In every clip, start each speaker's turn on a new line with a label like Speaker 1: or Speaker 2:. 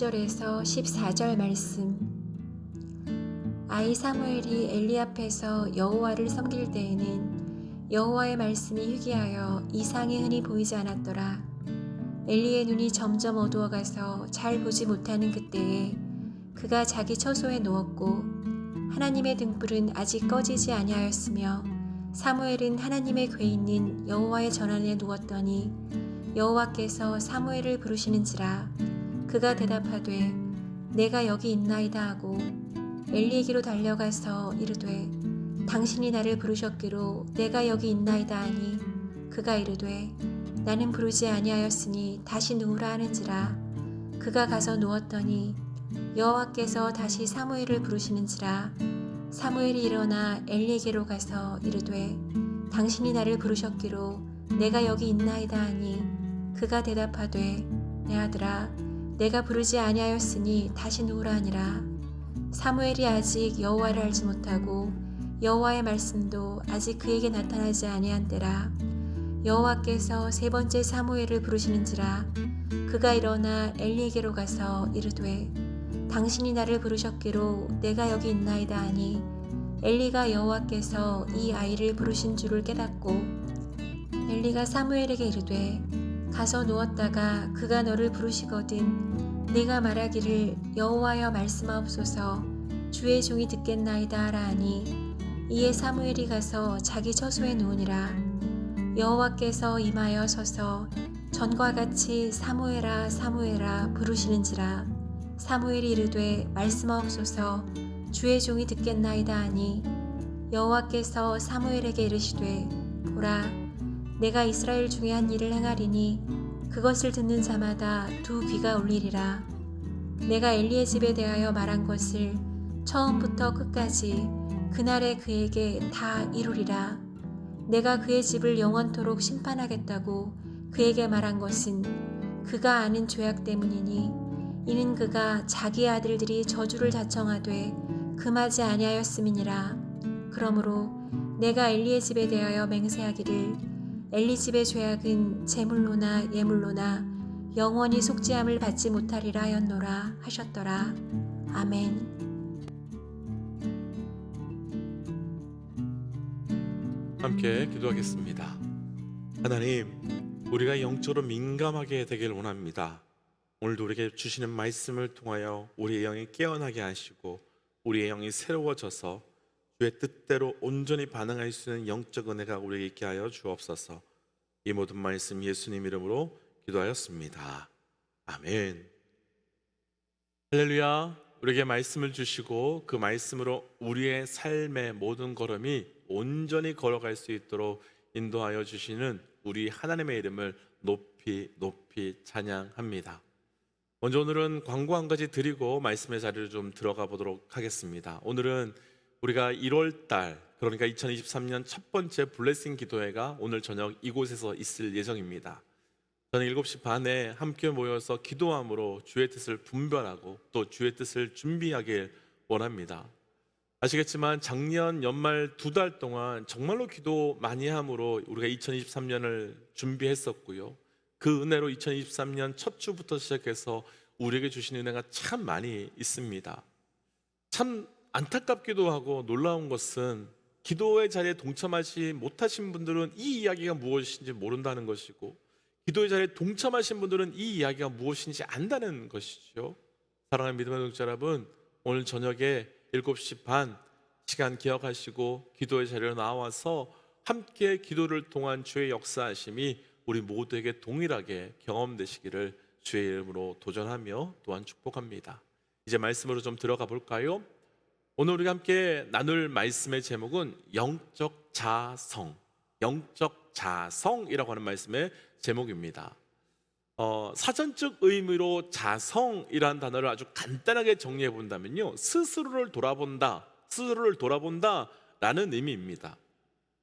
Speaker 1: 12절에서 14절 말씀. 아이 사무엘이 엘리 앞에서 여호와를 섬길 때에는 여호와의 말씀이 희귀하여 이상이 흔히 보이지 않았더라. 엘리의 눈이 점점 어두워가서 잘 보지 못하는 그때에 그가 자기 처소에 누웠고 하나님의 등불은 아직 꺼지지 아니하였으며 사무엘은 하나님의 궤 있는 여호와의 전안에 누웠더니 여호와께서 사무엘을 부르시는지라. 그가 대답하되 내가 여기 있나이다 하고 엘리에게로 달려가서 이르되 당신이 나를 부르셨기로 내가 여기 있나이다 하니 그가 이르되 나는 부르지 아니하였으니 다시 누우라 하는지라. 그가 가서 누웠더니 여호와께서 다시 사무엘을 부르시는지라. 사무엘이 일어나 엘리에게로 가서 이르되 당신이 나를 부르셨기로 내가 여기 있나이다 하니 그가 대답하되 내 아들아 내가 부르지 아니하였으니 다시 누우라 하니라. 사무엘이 아직 여호와를 알지 못하고 여호와의 말씀도 아직 그에게 나타나지 아니한 때라. 여호와께서 세 번째 사무엘을 부르시는지라. 그가 일어나 엘리에게로 가서 이르되 당신이 나를 부르셨기로 내가 여기 있나이다 하니 엘리가 여호와께서 이 아이를 부르신 줄을 깨닫고 엘리가 사무엘에게 이르되 가서 누웠다가 그가 너를 부르시거든 네가 말하기를 여호와여 말씀하옵소서 주의 종이 듣겠나이다 하라 하니 이에 사무엘이 가서 자기 처소에 누우니라. 여호와께서 임하여 서서 전과 같이 사무엘아 사무엘아 부르시는지라. 사무엘이 이르되 말씀하옵소서 주의 종이 듣겠나이다 하니 여호와께서 사무엘에게 이르시되 보라 내가 이스라엘 중에 한 일을 행하리니 그것을 듣는 자마다 두 귀가 울리리라. 내가 엘리의 집에 대하여 말한 것을 처음부터 끝까지 그날에 그에게 다 이루리라. 내가 그의 집을 영원토록 심판하겠다고 그에게 말한 것은 그가 아는 죄악 때문이니 이는 그가 자기 아들들이 저주를 자청하되 금하지 아니하였음이니라. 그러므로 내가 엘리의 집에 대하여 맹세하기를 엘리 집의 죄악은 제물로나 예물로나 영원히 속죄함을 받지 못하리라 하였노라 하셨더라. 아멘.
Speaker 2: 함께 기도하겠습니다. 하나님, 우리가 영적으로 민감하게 되길 원합니다. 오늘도 우리에게 주시는 말씀을 통하여 우리의 영이 깨어나게 하시고 우리의 영이 새로워져서 주의 뜻대로 온전히 반응할 수 있는 영적 은혜가 우리에게 있게 하여 주옵소서. 이 모든 말씀 예수님 이름으로 기도하였습니다. 아멘. 할렐루야. 우리에게 말씀을 주시고 그 말씀으로 우리의 삶의 모든 걸음이 온전히 걸어갈 수 있도록 인도하여 주시는 우리 하나님의 이름을 높이 높이 찬양합니다. 먼저 오늘은 광고 한 가지 드리고 말씀의 자리를 좀 들어가 보도록 하겠습니다. 오늘은 우리가 1월달 그러니까 2023년 첫 번째 블레싱 기도회가 오늘 저녁 이곳에서 있을 예정입니다. 저는 7시 반에 함께 모여서 기도함으로 주의 뜻을 분별하고 또 주의 뜻을 준비하길 원합니다. 아시겠지만 작년 연말 2달 동안 정말로 기도 많이 함으로 우리가 2023년을 준비했었고요. 그 은혜로 2023년 첫 주부터 시작해서 우리에게 주신 은혜가 참 많이 있습니다. 참 안타깝기도 하고 놀라운 것은 기도의 자리에 동참하지 못하신 분들은 이 이야기가 무엇인지 모른다는 것이고 기도의 자리에 동참하신 분들은 이 이야기가 무엇인지 안다는 것이죠. 사랑하는 믿음의 동역자 여러분, 오늘 저녁에 7시 반 시간 기억하시고 기도의 자리로 나와서 함께 기도를 통한 주의 역사하심이 우리 모두에게 동일하게 경험되시기를 주의 이름으로 도전하며 또한 축복합니다. 이제 말씀으로 좀 들어가 볼까요? 오늘 우리가 함께 나눌 말씀의 제목은 영적 자성, 영적 자성이라고 하는 말씀의 제목입니다. 사전적 의미로 자성이라는 단어를 아주 간단하게 정리해 본다면요, 스스로를 돌아본다라는 의미입니다.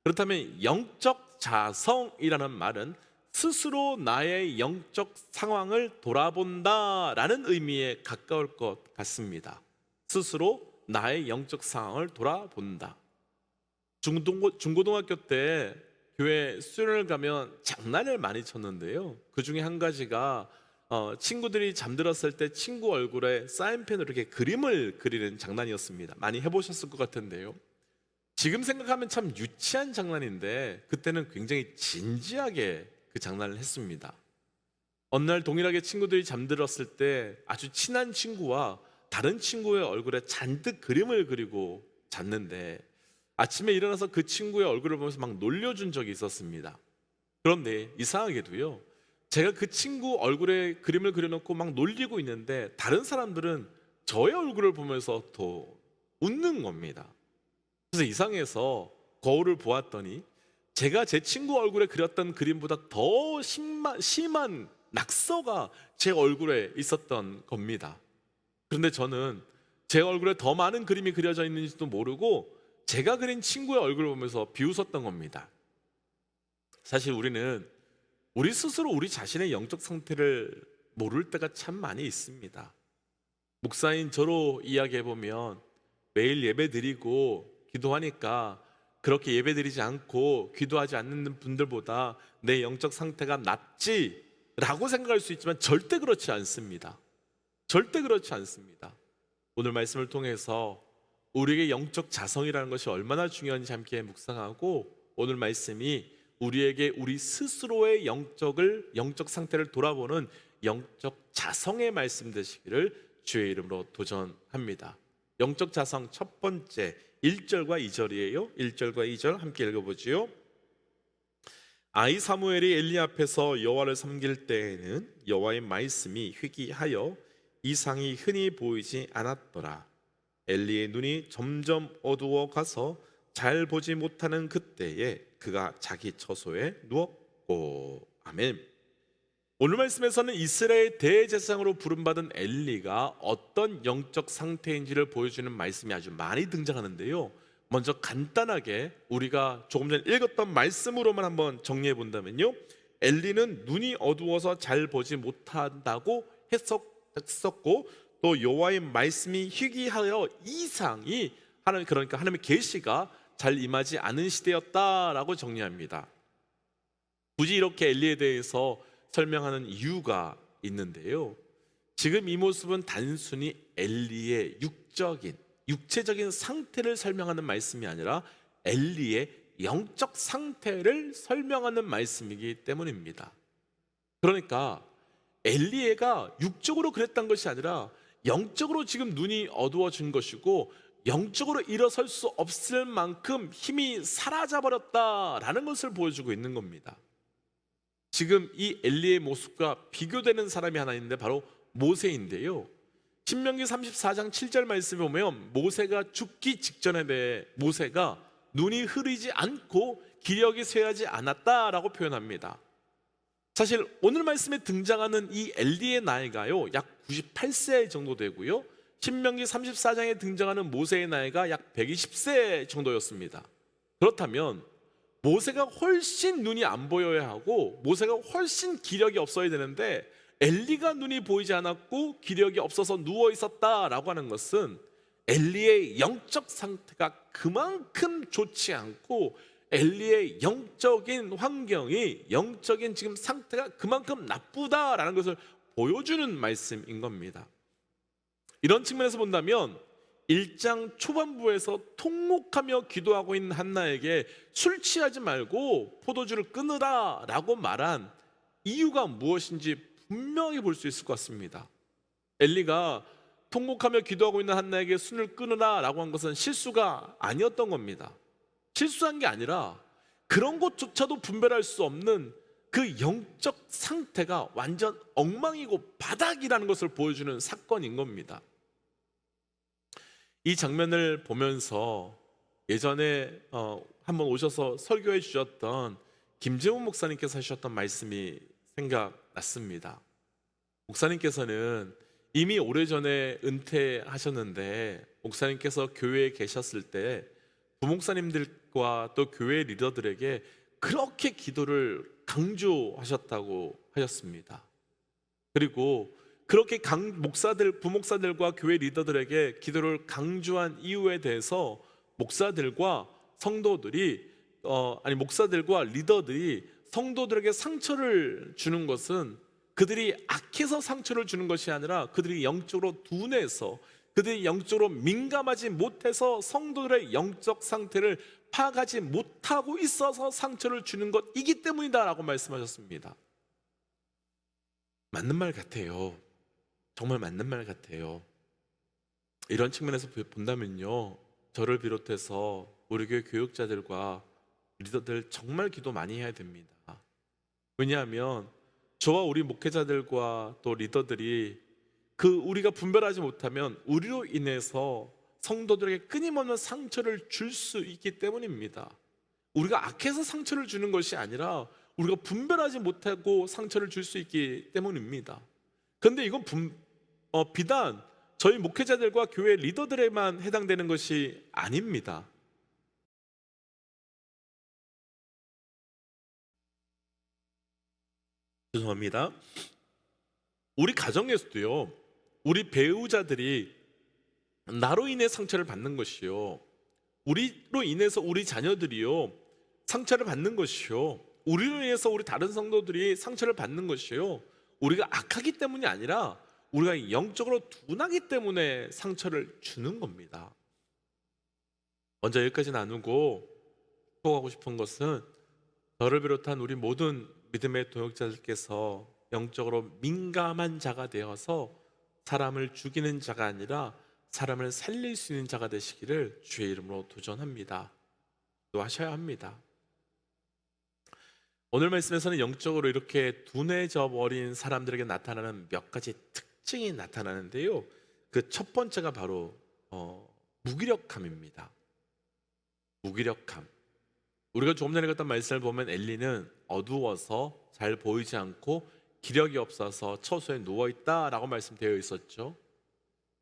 Speaker 2: 그렇다면 영적 자성이라는 말은 스스로 나의 영적 상황을 돌아본다라는 의미에 가까울 것 같습니다. 스스로 나의 영적 상황을 돌아본다. 중고등학교 때 교회 수련을 가면 장난을 많이 쳤는데요, 그 중에 한 가지가 친구들이 잠들었을 때 친구 얼굴에 사인펜으로 이렇게 그림을 그리는 장난이었습니다. 많이 해보셨을 것 같은데요. 지금 생각하면 참 유치한 장난인데 그때는 굉장히 진지하게 그 장난을 했습니다. 어느 날 동일하게 친구들이 잠들었을 때 아주 친한 친구와 다른 친구의 얼굴에 잔뜩 그림을 그리고 잤는데 아침에 일어나서 그 친구의 얼굴을 보면서 막 놀려준 적이 있었습니다. 그런데 이상하게도요, 제가 그 친구 얼굴에 그림을 그려놓고 막 놀리고 있는데 다른 사람들은 저의 얼굴을 보면서 더 웃는 겁니다. 그래서 이상해서 거울을 보았더니 제가 제 친구 얼굴에 그렸던 그림보다 더 심한 낙서가 제 얼굴에 있었던 겁니다. 그런데 저는 제 얼굴에 더 많은 그림이 그려져 있는지도 모르고 제가 그린 친구의 얼굴을 보면서 비웃었던 겁니다. 사실 우리는 우리 스스로 우리 자신의 영적 상태를 모를 때가 참 많이 있습니다. 목사인 저로 이야기해보면 매일 예배 드리고 기도하니까 그렇게 예배 드리지 않고 기도하지 않는 분들보다 내 영적 상태가 낫지라고 생각할 수 있지만 절대 그렇지 않습니다. 절대 그렇지 않습니다. 오늘 말씀을 통해서 우리에게 영적 자성이라는 것이 얼마나 중요한지 함께 묵상하고, 오늘 말씀이 우리에게 우리 스스로의 영적 상태를 돌아보는 영적 자성의 말씀 되시기를 주의 이름으로 도전합니다. 영적 자성 첫 번째 1절과 2절이에요. 1절과 2절 함께 읽어보지요. 아이 사무엘이 엘리 앞에서 여호와를 섬길 때에는 여호와의 말씀이 희귀하여 이상이 흔히 보이지 않았더라. 엘리의 눈이 점점 어두워 가서 잘 보지 못하는 그때에 그가 자기 처소에 누웠고. 아멘. 오늘 말씀에서는 이스라엘 대제사장으로 부름받은 엘리가 어떤 영적 상태인지를 보여주는 말씀이 아주 많이 등장하는데요. 먼저 간단하게 우리가 조금 전에 읽었던 말씀으로만 한번 정리해 본다면요, 엘리는 눈이 어두워서 잘 보지 못한다고 했었고, 또 여호와의 말씀이 희귀하여 이상이 그러니까 하나님의 계시가 잘 임하지 않은 시대였다라고 정리합니다. 굳이 이렇게 엘리에 대해서 설명하는 이유가 있는데요, 지금 이 모습은 단순히 엘리의 육체적인 상태를 설명하는 말씀이 아니라 엘리의 영적 상태를 설명하는 말씀이기 때문입니다. 그러니까 엘리야가 육적으로 그랬던 것이 아니라 영적으로 지금 눈이 어두워진 것이고 영적으로 일어설 수 없을 만큼 힘이 사라져버렸다라는 것을 보여주고 있는 겁니다. 지금 이 엘리의 모습과 비교되는 사람이 하나 있는데 바로 모세인데요, 신명기 34장 7절 말씀에 보면 모세가 죽기 직전에 대해 모세가 눈이 흐리지 않고 기력이 쇠하지 않았다라고 표현합니다. 사실 오늘 말씀에 등장하는 이 엘리의 나이가요 약 98세 정도 되고요, 신명기 34장에 등장하는 모세의 나이가 약 120세 정도였습니다. 그렇다면 모세가 훨씬 눈이 안 보여야 하고 모세가 훨씬 기력이 없어야 되는데 엘리가 눈이 보이지 않았고 기력이 없어서 누워 있었다라고 하는 것은 엘리의 영적 상태가 그만큼 좋지 않고 엘리의 영적인 환경이, 영적인 지금 상태가 그만큼 나쁘다라는 것을 보여주는 말씀인 겁니다. 이런 측면에서 본다면 1장 초반부에서 통곡하며 기도하고 있는 한나에게 술 취하지 말고 포도주를 끊으라 라고 말한 이유가 무엇인지 분명히 볼 수 있을 것 같습니다. 엘리가 통곡하며 기도하고 있는 한나에게 술을 끊으라 라고 한 것은 실수가 아니었던 겁니다. 실수한 게 아니라 그런 것조차도 분별할 수 없는 그 영적 상태가 완전 엉망이고 바닥이라는 것을 보여주는 사건인 겁니다. 이 장면을 보면서 예전에 한번 오셔서 설교해 주셨던 김재훈 목사님께서 하셨던 말씀이 생각났습니다. 목사님께서는 이미 오래전에 은퇴하셨는데 목사님께서 교회에 계셨을 때 부목사님들과 또 교회 리더들에게 그렇게 기도를 강조하셨다고 하셨습니다. 그리고 그렇게 부목사들과 교회 리더들에게 기도를 강조한 이유에 대해서 목사들과 리더들이 성도들에게 상처를 주는 것은 그들이 악해서 상처를 주는 것이 아니라 그들이 영적으로 둔해서, 그들이 영적으로 민감하지 못해서 성도들의 영적 상태를 파악하지 못하고 있어서 상처를 주는 것이기 때문이다라고 말씀하셨습니다. 맞는 말 같아요. 정말 맞는 말 같아요. 이런 측면에서 본다면요, 저를 비롯해서 우리 교회 교육자들과 리더들 정말 기도 많이 해야 됩니다. 왜냐하면 저와 우리 목회자들과 또 리더들이 우리가 분별하지 못하면 우리로 인해서 성도들에게 끊임없는 상처를 줄 수 있기 때문입니다. 우리가 악해서 상처를 주는 것이 아니라 우리가 분별하지 못하고 상처를 줄 수 있기 때문입니다. 그런데 이건 비단 저희 목회자들과 교회 리더들에만 해당되는 것이 아닙니다. 죄송합니다. 우리 가정에서도요, 우리 배우자들이 나로 인해 상처를 받는 것이요, 우리로 인해서 우리 자녀들이요 상처를 받는 것이요, 우리로 인해서 우리 다른 성도들이 상처를 받는 것이요, 우리가 악하기 때문이 아니라 우리가 영적으로 둔하기 때문에 상처를 주는 겁니다. 먼저 여기까지 나누고 축복하고 싶은 것은, 저를 비롯한 우리 모든 믿음의 동역자들께서 영적으로 민감한 자가 되어서 사람을 죽이는 자가 아니라 사람을 살릴 수 있는 자가 되시기를 주의 이름으로 도전합니다. 또 하셔야 합니다. 오늘 말씀에서는 영적으로 이렇게 둔해져 버린 사람들에게 나타나는 몇 가지 특징이 나타나는데요, 그 첫 번째가 바로 무기력함입니다. 무기력함. 우리가 조금 전에 읽었던 말씀을 보면 엘리는 어두워서 잘 보이지 않고 기력이 없어서 처소에 누워있다라고 말씀되어 있었죠.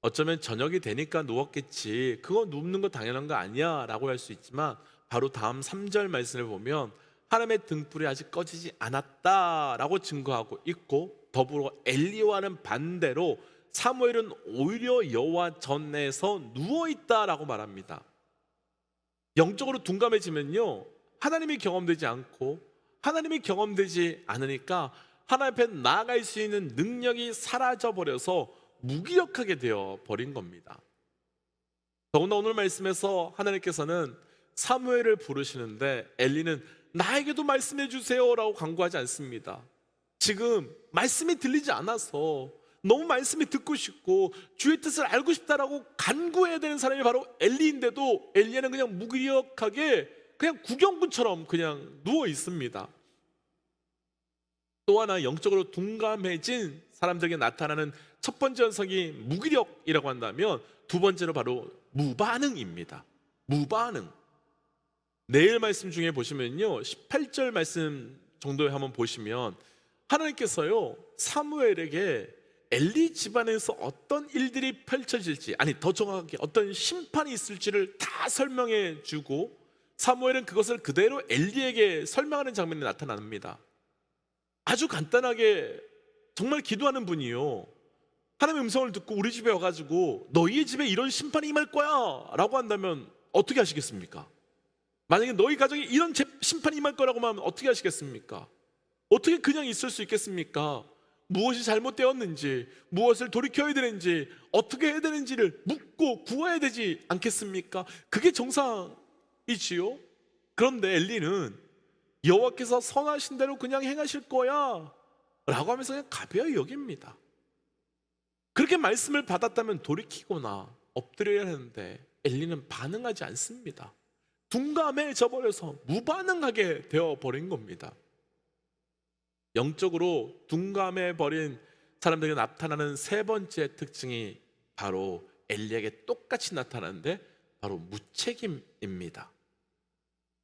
Speaker 2: 어쩌면 저녁이 되니까 누웠겠지, 그거 눕는 거 당연한 거 아니야 라고 할 수 있지만, 바로 다음 3절 말씀을 보면 하나님의 등불이 아직 꺼지지 않았다라고 증거하고 있고, 더불어 엘리와는 반대로 사무엘은 오히려 여호와 전에서 누워있다라고 말합니다. 영적으로 둔감해지면요, 하나님이 경험되지 않고 하나님이 경험되지 않으니까 하나님 앞에 나아갈 수 있는 능력이 사라져버려서 무기력하게 되어 버린 겁니다. 더구나 오늘 말씀에서 하나님께서는 사무엘을 부르시는데 엘리는 나에게도 말씀해 주세요 라고 간구하지 않습니다. 지금 말씀이 들리지 않아서 너무 말씀이 듣고 싶고 주의 뜻을 알고 싶다라고 간구해야 되는 사람이 바로 엘리인데도 엘리야는 그냥 무기력하게 그냥 구경꾼처럼 그냥 누워 있습니다. 또 하나 영적으로 둔감해진 사람들에게 나타나는 첫 번째 현상이 무기력이라고 한다면, 두 번째로 바로 무반응입니다. 무반응. 내일 말씀 중에 보시면요, 18절 말씀 정도에 한번 보시면 하나님께서요 사무엘에게 엘리 집안에서 어떤 일들이 펼쳐질지, 아니 더 정확하게 어떤 심판이 있을지를 다 설명해 주고, 사무엘은 그것을 그대로 엘리에게 설명하는 장면이 나타납니다. 아주 간단하게 정말 기도하는 분이요, 하나님의 음성을 듣고 우리 집에 와가지고 너희의 집에 이런 심판이 임할 거야 라고 한다면 어떻게 하시겠습니까? 만약에 너희 가정에 이런 심판이 임할 거라고 하면 어떻게 하시겠습니까? 어떻게 그냥 있을 수 있겠습니까? 무엇이 잘못되었는지, 무엇을 돌이켜야 되는지, 어떻게 해야 되는지를 묻고 구해야 되지 않겠습니까? 그게 정상이지요. 그런데 엘리는 여호와께서 선하신 대로 그냥 행하실 거야 라고 하면서 그냥 가벼이 여깁니다. 그렇게 말씀을 받았다면 돌이키거나 엎드려야 하는데 엘리는 반응하지 않습니다. 둔감해져 버려서 무반응하게 되어버린 겁니다. 영적으로 둔감해 버린 사람들에게 나타나는 세 번째 특징이 바로 엘리에게 똑같이 나타나는데 바로 무책임입니다.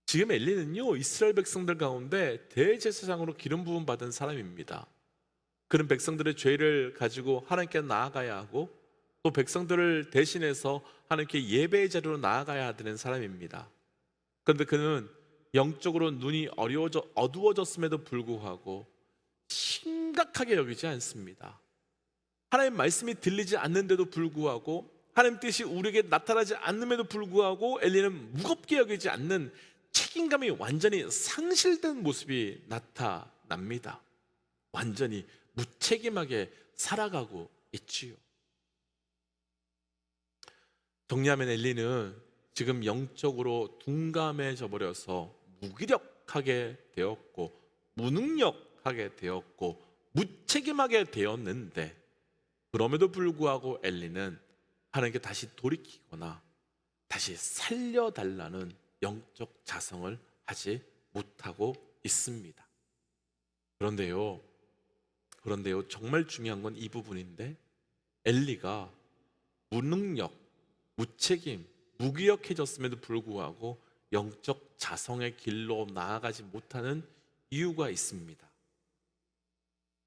Speaker 2: 지금 엘리는요 이스라엘 백성들 가운데 대제사장으로 기름 부음 받은 사람입니다. 그런 백성들의 죄를 가지고 하나님께 나아가야 하고, 또 백성들을 대신해서 하나님께 예배의 자리로 나아가야 되는 사람입니다. 그런데 그는 영적으로 눈이 어두워졌음에도 불구하고 심각하게 여기지 않습니다. 하나님 말씀이 들리지 않는데도 불구하고, 하나님 뜻이 우리에게 나타나지 않음에도 불구하고 엘리는 무겁게 여기지 않는 책임감이 완전히 상실된 모습이 나타납니다. 완전히 무책임하게 살아가고 있지요. 정리하면 엘리는 지금 영적으로 둔감해져 버려서 무기력하게 되었고 무능력하게 되었고 무책임하게 되었는데, 그럼에도 불구하고 엘리는 하나님께 다시 돌이키거나 다시 살려달라는 영적 자성을 하지 못하고 있습니다. 그런데요, 정말 중요한 건 이 부분인데, 엘리가 무능력, 무책임, 무기력해졌음에도 불구하고 영적 자성의 길로 나아가지 못하는 이유가 있습니다.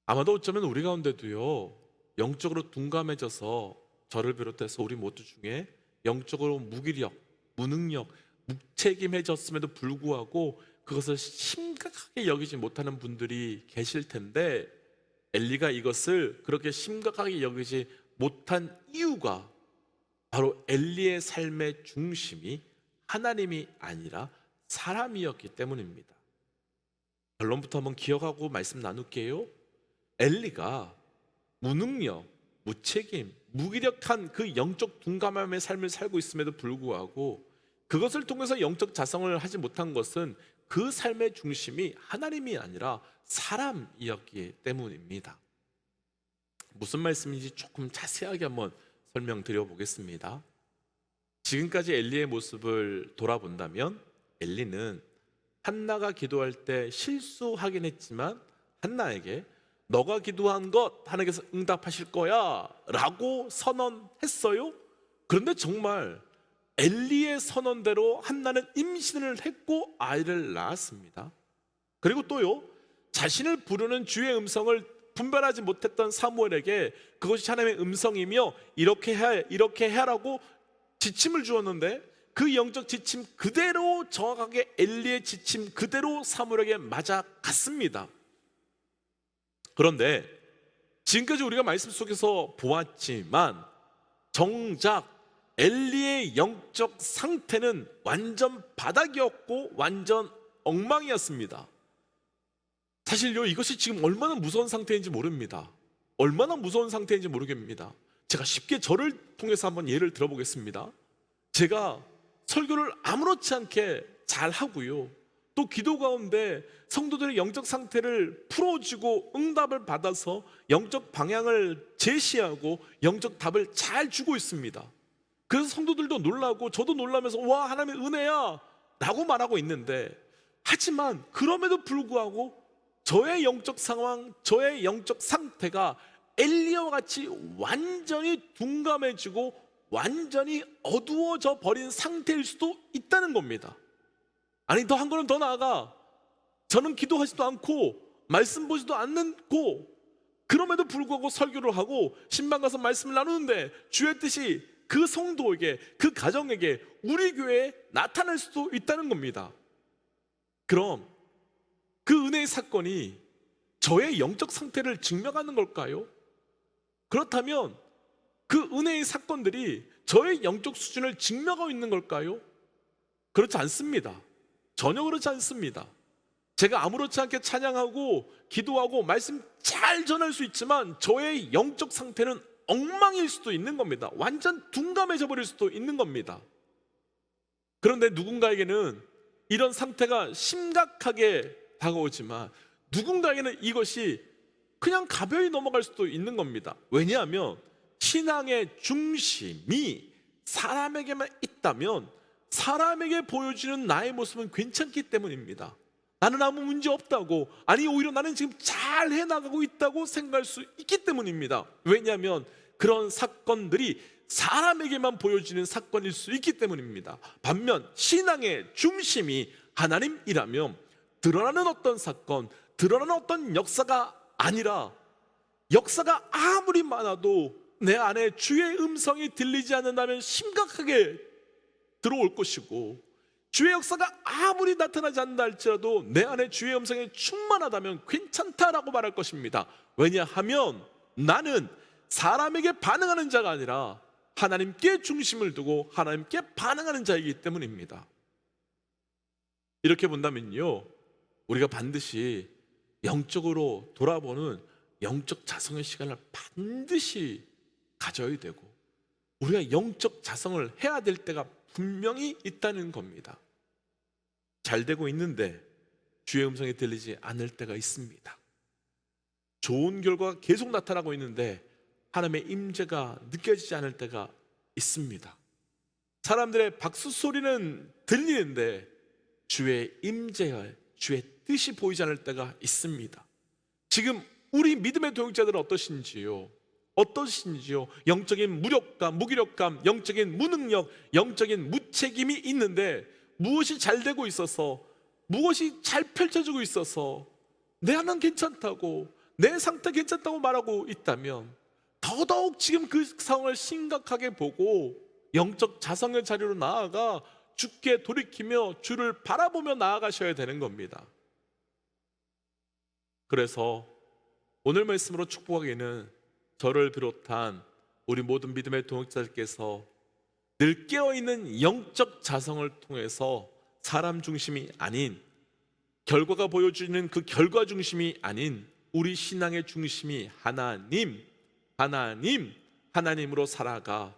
Speaker 2: 아마도 어쩌면 우리 가운데도요, 영적으로 둔감해져서 저를 비롯해서 우리 모두 중에 영적으로 무기력, 무능력, 무책임해졌음에도 불구하고 그것을 심각하게 여기지 못하는 분들이 계실 텐데, 엘리가 이것을 그렇게 심각하게 여기지 못한 이유가 바로 엘리의 삶의 중심이 하나님이 아니라 사람이었기 때문입니다. 결론부터 한번 기억하고 말씀 나눌게요. 엘리가 무능력, 무책임, 무기력한 그 영적 둔감함의 삶을 살고 있음에도 불구하고 그것을 통해서 영적 자성을 하지 못한 것은 그 삶의 중심이 하나님이 아니라 사람이었기 때문입니다. 무슨 말씀인지 조금 자세하게 한번 설명드려 보겠습니다. 지금까지 엘리의 모습을 돌아본다면 엘리는 한나가 기도할 때 실수하긴 했지만 한나에게 너가 기도한 것 하나님께서 응답하실 거야 라고 선언했어요. 그런데 정말 엘리의 선언대로 한나는 임신을 했고 아이를 낳았습니다. 그리고 또요, 자신을 부르는 주의 음성을 분별하지 못했던 사무엘에게 그것이 하나님의 음성이며 이렇게 해라고 지침을 주었는데, 그 영적 지침 그대로 정확하게 엘리의 지침 그대로 사무엘에게 맞아갔습니다. 그런데 지금까지 우리가 말씀 속에서 보았지만 정작 엘리의 영적 상태는 완전 바닥이었고 완전 엉망이었습니다. 사실요, 이것이 지금 얼마나 무서운 상태인지 모릅니다. 얼마나 무서운 상태인지 모르겠습니다. 제가 쉽게 저를 통해서 한번 예를 들어보겠습니다. 제가 설교를 아무렇지 않게 잘 하고요, 또 기도 가운데 성도들의 영적 상태를 풀어주고 응답을 받아서 영적 방향을 제시하고 영적 답을 잘 주고 있습니다. 그래서 성도들도 놀라고 저도 놀라면서 와, 하나님의 은혜야 라고 말하고 있는데, 하지만 그럼에도 불구하고 저의 영적 상황, 저의 영적 상태가 엘리야와 같이 완전히 둔감해지고 완전히 어두워져 버린 상태일 수도 있다는 겁니다. 아니, 더 한 걸음 더 나아가 저는 기도하지도 않고 말씀 보지도 않고 그럼에도 불구하고 설교를 하고 신방 가서 말씀을 나누는데 주의 뜻이 그 성도에게, 그 가정에게, 우리 교회에 나타날 수도 있다는 겁니다. 그럼 그 은혜의 사건이 저의 영적 상태를 증명하는 걸까요? 그렇다면 그 은혜의 사건들이 저의 영적 수준을 증명하고 있는 걸까요? 그렇지 않습니다. 전혀 그렇지 않습니다. 제가 아무렇지 않게 찬양하고 기도하고 말씀 잘 전할 수 있지만 저의 영적 상태는 엉망일 수도 있는 겁니다. 완전 둔감해져 버릴 수도 있는 겁니다. 그런데 누군가에게는 이런 상태가 심각하게 다가오지만 누군가에게는 이것이 그냥 가벼이 넘어갈 수도 있는 겁니다. 왜냐하면 신앙의 중심이 사람에게만 있다면 사람에게 보여주는 나의 모습은 괜찮기 때문입니다. 나는 아무 문제 없다고, 아니 오히려 나는 지금 잘 해나가고 있다고 생각할 수 있기 때문입니다. 왜냐하면 그런 사건들이 사람에게만 보여지는 사건일 수 있기 때문입니다. 반면 신앙의 중심이 하나님이라면 드러나는 어떤 사건, 드러나는 어떤 역사가 아니라, 역사가 아무리 많아도 내 안에 주의 음성이 들리지 않는다면 심각하게 들어올 것이고, 주의 역사가 아무리 나타나지 않는다 할지라도 내 안에 주의 음성이 충만하다면 괜찮다라고 말할 것입니다. 왜냐하면 나는 사람에게 반응하는 자가 아니라 하나님께 중심을 두고 하나님께 반응하는 자이기 때문입니다. 이렇게 본다면요, 우리가 반드시 영적으로 돌아보는 영적 자성의 시간을 반드시 가져야 되고 우리가 영적 자성을 해야 될 때가 분명히 있다는 겁니다. 잘 되고 있는데 주의 음성이 들리지 않을 때가 있습니다. 좋은 결과가 계속 나타나고 있는데 하나님의 임재가 느껴지지 않을 때가 있습니다. 사람들의 박수 소리는 들리는데 주의 임재와 주의 뜻이 보이지 않을 때가 있습니다. 지금 우리 믿음의 동역자들은 어떠신지요? 영적인 무력감, 무기력감, 영적인 무능력, 영적인 무책임이 있는데 무엇이 잘 되고 있어서, 무엇이 잘 펼쳐지고 있어서 내 하나는 괜찮다고, 내 상태 괜찮다고 말하고 있다면 더더욱 지금 그 상황을 심각하게 보고 영적 자성의 자리로 나아가 주께 돌이키며 주를 바라보며 나아가셔야 되는 겁니다. 그래서 오늘 말씀으로 축복하기는 저를 비롯한 우리 모든 믿음의 동역자들께서 늘 깨어있는 영적 자성을 통해서 사람 중심이 아닌, 결과가 보여주는 그 결과 중심이 아닌 우리 신앙의 중심이 하나님으로 살아가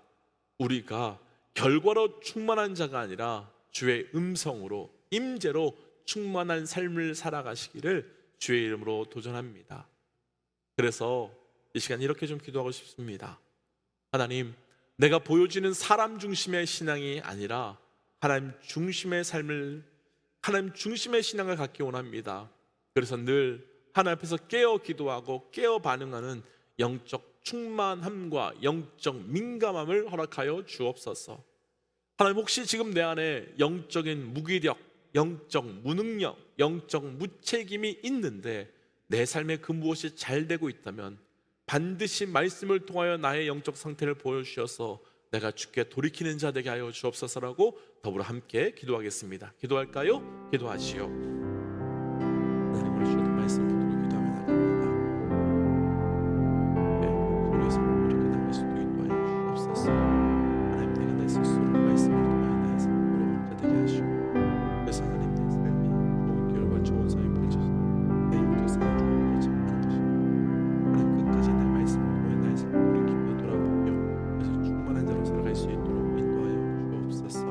Speaker 2: 우리가 결과로 충만한 자가 아니라 주의 음성으로, 임재로 충만한 삶을 살아가시기를 주의 이름으로 도전합니다. 그래서 이 시간 이렇게 좀 기도하고 싶습니다. 하나님, 내가 보여지는 사람 중심의 신앙이 아니라 하나님 중심의 삶을, 하나님 중심의 신앙을 갖기 원합니다. 그래서 늘 하나님 앞에서 깨어 기도하고 깨어 반응하는 영적 충만함과 영적 민감함을 허락하여 주옵소서. 하나님, 혹시 지금 내 안에 영적인 무기력, 영적 무능력, 영적 무책임이 있는데 내 삶에 그 무엇이 잘 되고 있다면 반드시 말씀을 통하여 나의 영적 상태를 보여주셔서 내가 주께 돌이키는 자 되게 하여 주옵소서라고 더불어 함께 기도하겠습니다. 기도할까요? 기도하시오. 하나님, 우리 주셨던 말씀 붙들고 기도하며 나갑니다. 우리 삶을 이렇게 나갈 수도 인도하여 주옵소서. 하나님, 내가 내 스스로 말씀을 통하여 나의 삶으로 자 되게 하시오. 그래서 하나님, 내 삶이 좋은 결과 좋은 삶이 펼쳐서 내 영적 삶을 주님으로 참관하시오. 하나님, 끝까지 내 말씀을 통해 나의 삶을 돌이키며 돌아보며 그래서 충만한 자로 살아갈 수 있도록 인도하여 주옵소서.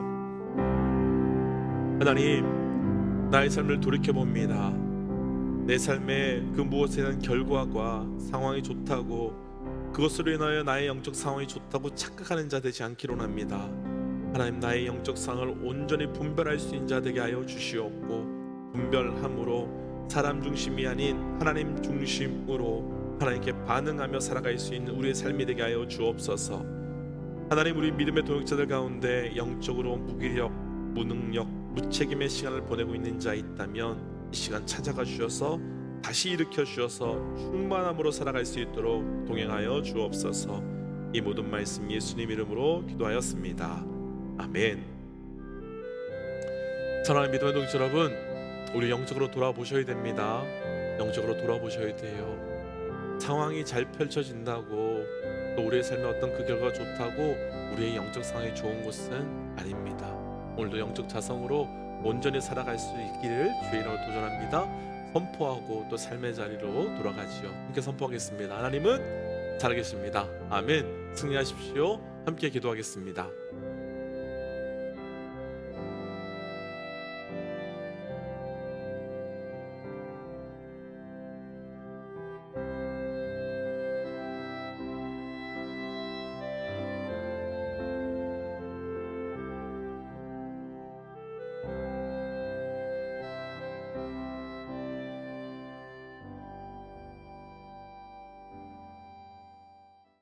Speaker 2: 하나님, 나의 삶을 돌이켜봅니다. 내 삶의 그 무엇에 대한 결과가 상황이 좋다고, 그것으로 인하여 나의 영적 상황이 좋다고 착각하는 자 되지 않기로 합니다. 하나님, 나의 영적 상황을 온전히 분별할 수 있는 자 되게 하여 주시옵고, 분별함으로 사람 중심이 아닌 하나님 중심으로 하나님께 반응하며 살아갈 수 있는 우리의 삶이 되게 하여 주옵소서. 하나님, 우리 믿음의 동역자들 가운데 영적으로 무기력, 무능력, 무책임의 시간을 보내고 있는 자 있다면 이 시간 찾아가 주셔서 다시 일으켜 주셔서 충만함으로 살아갈 수 있도록 동행하여 주옵소서. 이 모든 말씀 예수님 이름으로 기도하였습니다. 아멘. 사랑하는 믿음의 동역자 여러분, 우리 영적으로 돌아보셔야 됩니다. 영적으로 돌아보셔야 돼요. 상황이 잘 펼쳐진다고 또 우리의 삶에 어떤 그 결과가 좋다고 우리의 영적 상황이 좋은 것은 아닙니다. 오늘도 영적 자성으로 온전히 살아갈 수 있기를 주의 이름으로 도전합니다. 선포하고 또 삶의 자리로 돌아가지요. 함께 선포하겠습니다. 하나님은 살아계십니다. 아멘. 승리하십시오. 함께 기도하겠습니다.